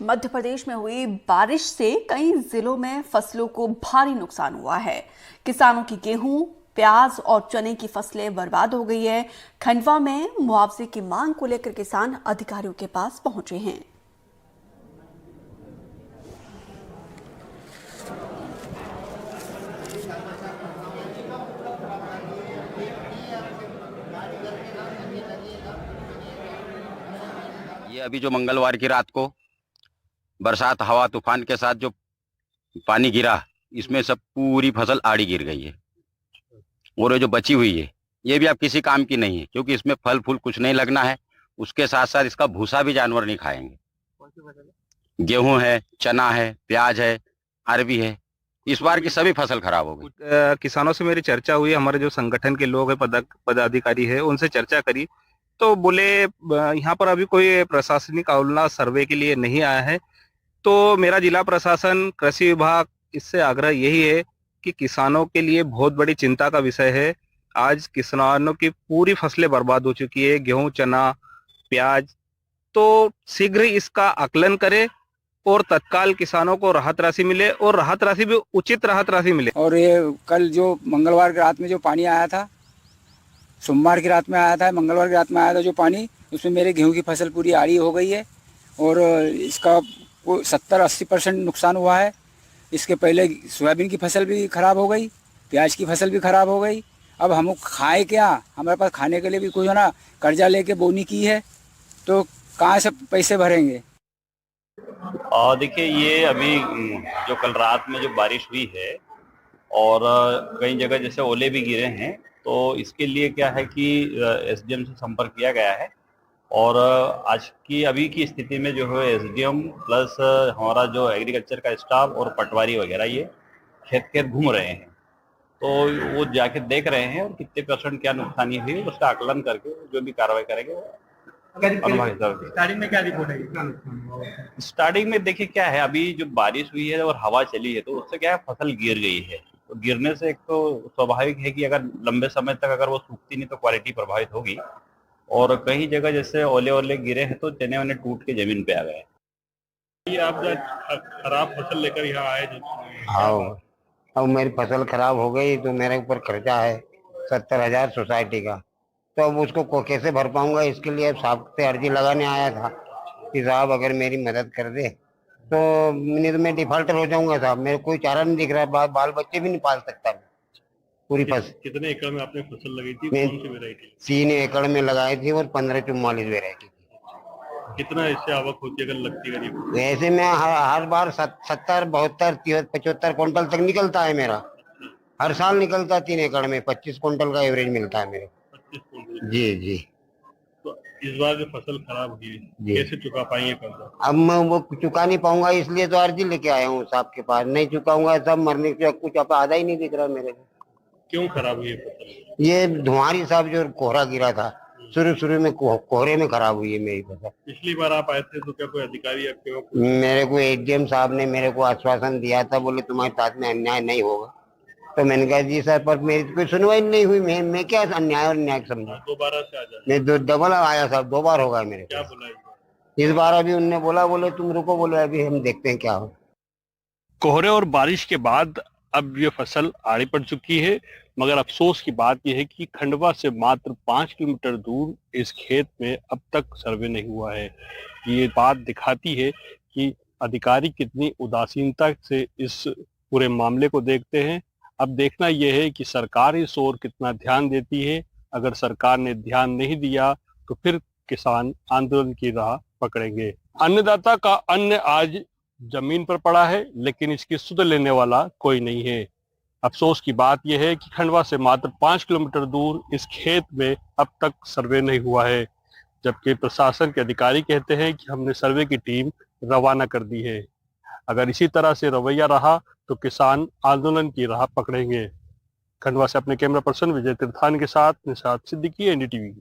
मध्य प्रदेश में हुई बारिश से कई जिलों में फसलों को भारी नुकसान हुआ है। किसानों की गेहूं, प्याज और चने की फसलें बर्बाद हो गई है। खंडवा में मुआवजे की मांग को लेकर किसान अधिकारियों के पास पहुंचे हैं। ये अभी जो मंगलवार की रात को बरसात हवा तूफान के साथ जो पानी गिरा, इसमें सब पूरी फसल आड़ी गिर गई है। और ये जो बची हुई है ये भी अब किसी काम की नहीं है, क्योंकि इसमें फल फूल कुछ नहीं लगना है। उसके साथ साथ इसका भूसा भी जानवर नहीं खाएंगे। गेहूं है, चना है, प्याज है, अरबी है। इस बार की सभी फसल खराब हो गई। किसानों से मेरी चर्चा हुई, हमारे जो संगठन के लोग हैं, पदाधिकारी है, उनसे चर्चा करी तो बोले यहाँ पर अभी कोई प्रशासनिक अवला सर्वे के लिए नहीं आया है। तो मेरा जिला प्रशासन, कृषि विभाग, इससे आग्रह यही है कि किसानों के लिए बहुत बड़ी चिंता का विषय है। आज किसानों की पूरी फसलें बर्बाद हो चुकी है, गेहूं, चना, प्याज। तो शीघ्र ही इसका आकलन करे और तत्काल किसानों को राहत राशि मिले, और राहत राशि भी उचित राहत राशि मिले। और ये कल जो मंगलवार की रात में जो पानी आया था, सोमवार की रात में आया था, मंगलवार की रात में आया था जो पानी, उसमें मेरे गेहूं की फसल पूरी आड़ी हो गई है और इसका 70-80% नुकसान हुआ है। इसके पहले सोयाबीन की फसल भी खराब हो गई, प्याज की फसल भी खराब हो गई। अब हम खाए क्या, हमारे पास खाने के लिए भी कुछ ना, कर्जा लेके बोनी की है, तो कहाँ से पैसे भरेंगे। और देखिए, ये अभी जो कल रात में जो बारिश हुई है और कई जगह जैसे ओले भी गिरे हैं, तो इसके लिए क्या है कि एसडीएम से संपर्क किया गया है। और आज की अभी की स्थिति में जो है एसडीएम प्लस हमारा जो एग्रीकल्चर का स्टाफ और पटवारी वगैरह ये खेत खेत घूम रहे हैं। तो वो जाके देख रहे हैं और कितने % क्या नुकसानी हुई उसका आकलन करके जो भी कार्रवाई करेंगे। स्टार्टिंग में क्या रिपोर्ट है, कितना नुकसान हुआ? स्टार्टिंग में देखिए क्या है, अभी जो बारिश हुई है और हवा चली है तो उससे क्या है, फसल गिर गई है। तो गिरने से एक तो स्वाभाविक है कि अगर लंबे समय तक अगर वो सूखती नहीं तो क्वालिटी प्रभावित होगी। और कई जगह जैसे ओले गिरे हैं तो चने वने टूट के जमीन पे आ गए। ये आप खराब फसल लेकर यहाँ आए हाँ, अब मेरी फसल खराब हो गई तो मेरे ऊपर खर्चा है 70,000 सोसाइटी का। तो अब उसको कैसे भर पाऊंगा, इसके लिए साहब से अर्जी लगाने आया था कि साहब अगर मेरी मदद कर दे तो नहीं तो मैं डिफॉल्टर हो जाऊंगा साहब। मेरे कोई चारा नहीं दिख रहा, बाल बच्चे भी नहीं पाल सकता पूरी फसल। कितने एकड़ में आपने फसल लगाई थी, कौन सी वेराइटी? 3 एकड़ में लगाई थी और 1544 वेराइटी थी। कितना इससे आवक होती है अगर लगती है? वैसे मैं हर बार 70, 72, 75 क्विंटल तक निकलता है मेरा। हर साल निकलता है 3 एकड़ में 25 क्विंटल का एवरेज मिलता है मेरे। 25 क्विंटल। जी जी। तो इस बार जो फसल खराब हुई कैसे चुका पाएंगे कर्जा? अब मैं वो चुका नहीं पाऊंगा, इसलिए तो अर्जी लेके आया हूँ साहब के पास। नहीं चुकाऊंगा सब मरने से कुछ अब आधा ही नहीं दिख रहा मेरे को। क्यों खराब हुई है फसल? ये धुआरी साहब जो कोहरा गिरा था, शुरू में कोहरे में खराब हुई है मेरी फसल। पिछली बार आप आए थे तो क्या कोई अधिकारी आपके? मेरे को एडीएम साहब ने मेरे को आश्वासन दिया था, बोले तुम्हारे साथ में अन्याय नहीं होगा। तो मैंने कहा जी सर, पर मेरी कोई सुनवाई नहीं हुई। मैं क्या अन्याय और न्याय समझा। दोबारा से आ जाए। मैं डबल आया साहब, 2 बार होगा मेरे। क्या बोला इस बार अभी उनने बोले तुम रुको, बोले अभी हम देखते हैं क्या हो। कोहरे और बारिश के बाद अब ये फसल आड़ी पड़ चुकी है, मगर अफसोस की बात यह है कि खंडवा से मात्र 5 किलोमीटर दूर इस खेत में अब तक सर्वे नहीं हुआ है। ये बात दिखाती है कि अधिकारी कितनी उदासीनता से इस पूरे मामले को देखते हैं। अब देखना यह है कि सरकार इस ओर कितना ध्यान देती है। अगर सरकार ने ध्यान नहीं दिया तो फिर किसान आंदोलन की राह पकड़ेंगे। अन्नदाता का अन्न आज जमीन पर पड़ा है, लेकिन इसकी सुध लेने वाला कोई नहीं है। अफसोस की बात यह है कि खंडवा से मात्र 5 किलोमीटर दूर इस खेत में अब तक सर्वे नहीं हुआ है, जबकि प्रशासन के अधिकारी कहते हैं कि हमने सर्वे की टीम रवाना कर दी है। अगर इसी तरह से रवैया रहा तो किसान आंदोलन की राह पकड़ेंगे। खंडवा से अपने कैमरा पर्सन विजय तीर्थान के साथ निशात सिद्दीकी, एनडीटीवी।